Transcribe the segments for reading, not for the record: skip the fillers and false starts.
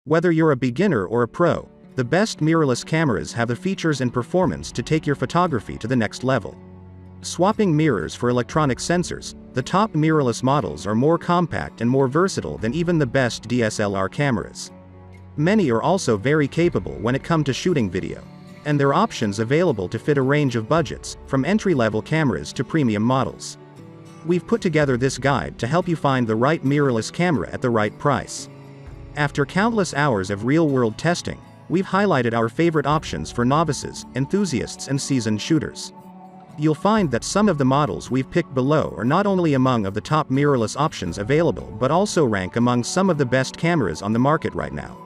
Whether you're a beginner or a pro, the best mirrorless cameras have the features and performance to take your photography to the next level. Swapping mirrors for electronic sensors, the top mirrorless models are more compact and more versatile than even the best DSLR cameras. Many are also very capable when it comes to shooting video, and there are options available to fit a range of budgets, from entry-level cameras to premium models. We've put together this guide to help you find the right mirrorless camera at the right price. After countless hours of real-world testing, we've highlighted our favorite options for novices, enthusiasts and seasoned shooters. You'll find that some of the models we've picked below are not only among the top mirrorless options available but also rank among some of the best cameras on the market right now.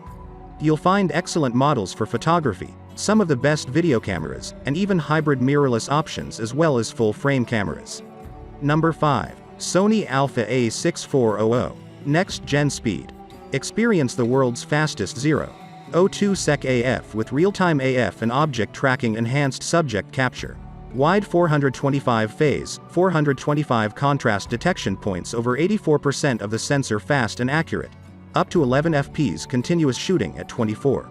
You'll find excellent models for photography, some of the best video cameras, and even hybrid mirrorless options as well as full-frame cameras. Number 5. Sony Alpha A6400. Next Gen Speed. Experience the world's fastest 0.02 sec AF with real-time AF and object tracking enhanced subject capture. Wide 425 phase, 425 contrast detection points over 84% of the sensor fast and accurate. Up to 11 fps continuous shooting at 24.2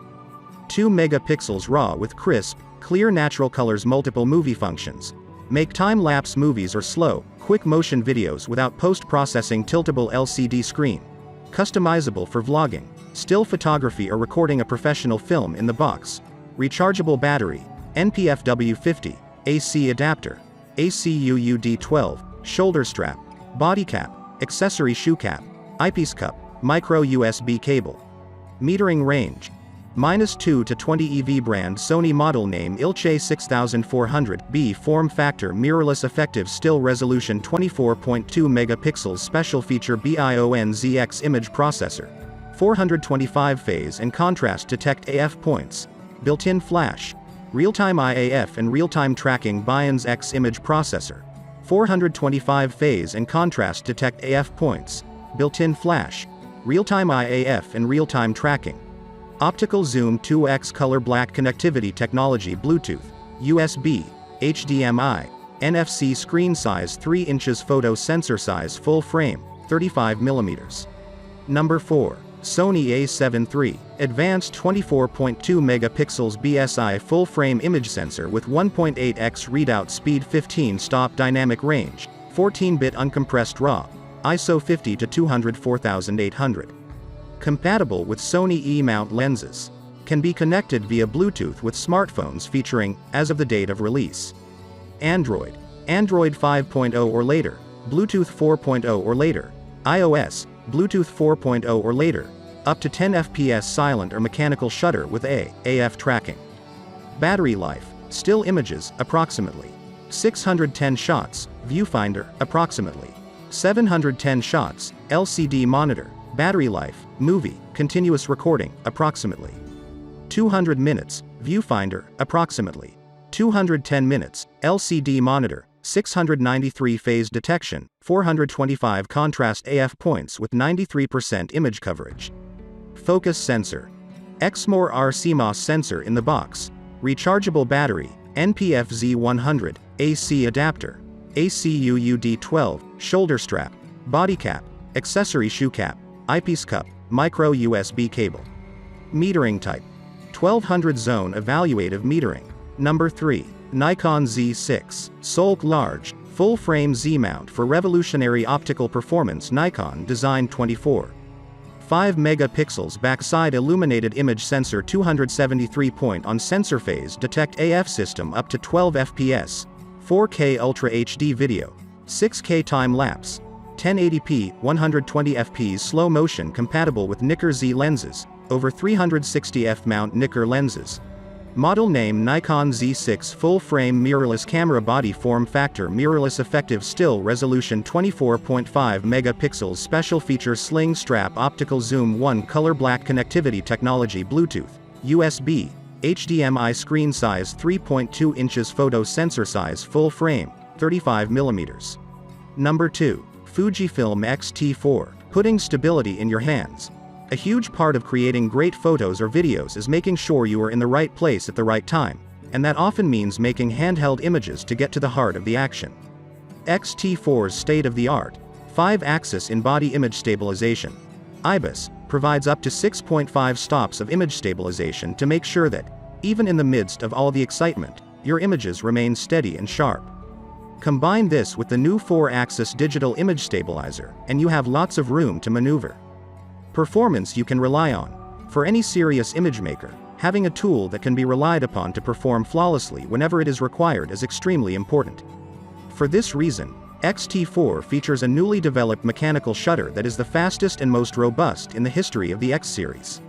megapixels RAW with crisp, clear natural colors multiple movie functions. Make time-lapse movies or slow, quick motion videos without post-processing tiltable LCD screen. Customizable for vlogging, still photography or recording a professional film in the box. Rechargeable battery, NPFW50. AC adapter, ACUUD12, shoulder strap, body cap, accessory shoe cap, eyepiece cup, micro USB cable. Metering range, -2 to 20 EV brand Sony model name Ilche 6400B form factor mirrorless effective still resolution 24.2 megapixels special feature BIONZX image processor. 425 phase and contrast detect AF points. Built-in flash. Real-time IAF and real-time tracking BIONZX image processor. 425 phase and contrast detect AF points. Built-in flash. Real-time IAF and real-time tracking. Optical zoom 2x color black connectivity technology Bluetooth, USB, HDMI, NFC screen size 3 inches photo sensor size full frame, 35mm. Number 4. Sony A7 III, advanced 24.2 megapixels BSI full-frame image sensor with 1.8x readout speed 15 stop dynamic range, 14-bit uncompressed RAW, ISO 50 to 200 4800. Compatible with Sony E-mount lenses. Can be connected via Bluetooth with smartphones featuring, as of the date of release. Android 5.0 or later, Bluetooth 4.0 or later, iOS, Bluetooth 4.0 or later, up to 10 fps silent or mechanical shutter with AF tracking. Battery life, still images, approximately 610 shots, viewfinder, approximately 710 shots, LCD monitor, battery life, movie, continuous recording, approximately 200 minutes, viewfinder, approximately 210 minutes, LCD monitor, 693 phase detection, 425 contrast AF points with 93% image coverage. Focus sensor. Exmor R CMOS sensor in the box. Rechargeable battery, NPFZ100, AC adapter, ACUUD12, shoulder strap, body cap, accessory shoe cap, eyepiece cup, micro USB cable. Metering type. 1200 zone evaluative metering. Number 3. Nikon Z6, Solk large, full-frame Z-mount for revolutionary optical performance Nikon design 24. 5 megapixels backside illuminated image sensor 273 point on sensor phase detect AF system up to 12 fps, 4K Ultra HD video, 6K time-lapse, 1080p, 120 fps slow motion compatible with Nikkor Z lenses, over 360 f-mount Nikkor lenses. Model name Nikon Z6 full-frame mirrorless camera body form factor mirrorless effective still resolution 24.5 megapixels special feature sling strap optical zoom 1 color black connectivity technology Bluetooth, USB, HDMI screen size 3.2 inches photo sensor size full frame, 35mm. Number 2. Fujifilm X-T4, putting stability in your hands. A huge part of creating great photos or videos is making sure you are in the right place at the right time, and that often means making handheld images to get to the heart of the action. X-T4's state-of-the-art, 5-axis in-body image stabilization. IBIS, provides up to 6.5 stops of image stabilization to make sure that, even in the midst of all the excitement, your images remain steady and sharp. Combine this with the new 4-axis digital image stabilizer, and you have lots of room to maneuver. Performance you can rely on. For any serious image maker, having a tool that can be relied upon to perform flawlessly whenever it is required is extremely important. For this reason, X-T4 features a newly developed mechanical shutter that is the fastest and most robust in the history of the X series.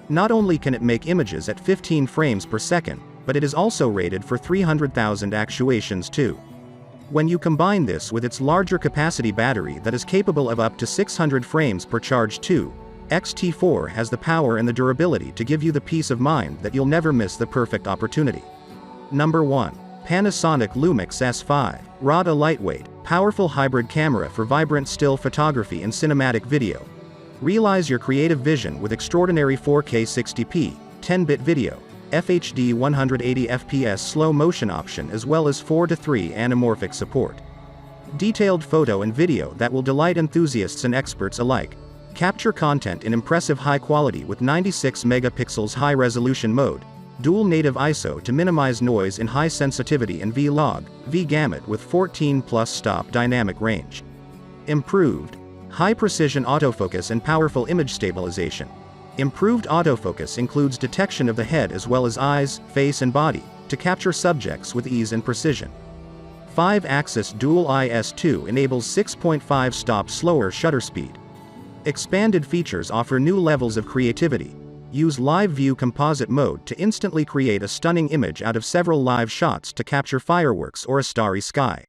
Not only can it make images at 15 frames per second, but it is also rated for 300,000 actuations too. When you combine this with its larger capacity battery that is capable of up to 600 frames per charge too, X-T4 has the power and the durability to give you the peace of mind that you'll never miss the perfect opportunity. Number 1. Panasonic Lumix S5. RAW, a lightweight, powerful hybrid camera for vibrant still photography and cinematic video. Realize your creative vision with extraordinary 4K 60p, 10-bit video, FHD 180 FPS slow motion option as well as 4:3 anamorphic support. Detailed photo and video that will delight enthusiasts and experts alike. Capture content in impressive high quality with 96 megapixels high-resolution mode, dual native ISO to minimize noise in high sensitivity and V-Log, V-Gamut with 14+ stop dynamic range. Improved high-precision autofocus and powerful image stabilization. Improved autofocus includes detection of the head as well as eyes, face and body, to capture subjects with ease and precision. 5-axis dual IS2 enables 6.5 stop slower shutter speed. Expanded features offer new levels of creativity. Use Live View Composite mode to instantly create a stunning image out of several live shots to capture fireworks or a starry sky.